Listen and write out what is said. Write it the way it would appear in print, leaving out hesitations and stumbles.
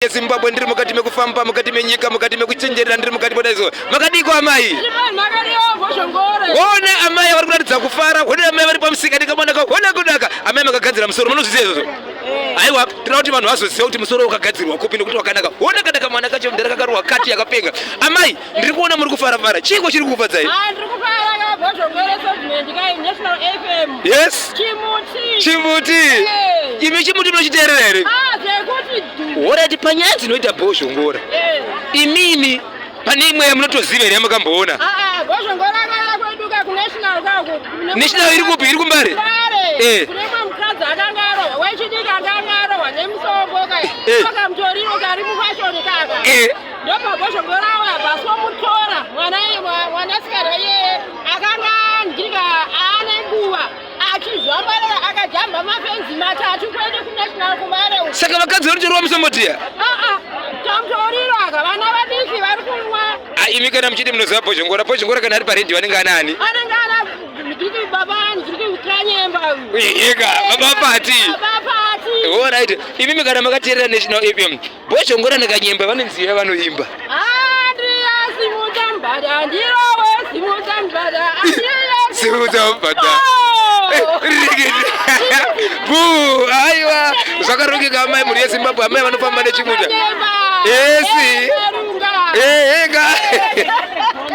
Zimbabwe ndiri mukati mekufamba mukati menyika mukati mekuchenjerera ndiri mukati bodaizo makadiko amai ona amai vari kuratidza kufara ona amai vari pamusika ndikamonaka ona kudaka amai makagadzira musoro munozviziva izvozvo aiwa tinoda kuti vanhu vazoziva kuti musoro wakagadzirwa kupi nekuti wakanaka ona kadaka mwana kacho ndara kakarwa kati yakapenga amai ndiri kuona muri kufara chiko chiri kukufadzai yes chimuti imi chimuti munochiteerera here orati panyaya dzinoita bhozhongora imini pane imwe yamunotoziva here yamukamboona national iri kupi iri kumbare saka vakadzi vanotorwa musomotiya imi kana muchiti munoziva bhozhongora kana ari paredhi vanenge anaani ega baba pati alright imi kana makateerera national fm bhozhongora nakanyemba vanonziva vanoimba simutambada bu aiwa zvakarongeka amai muri yezimbabwe amai vanofamba nechimuta esi ega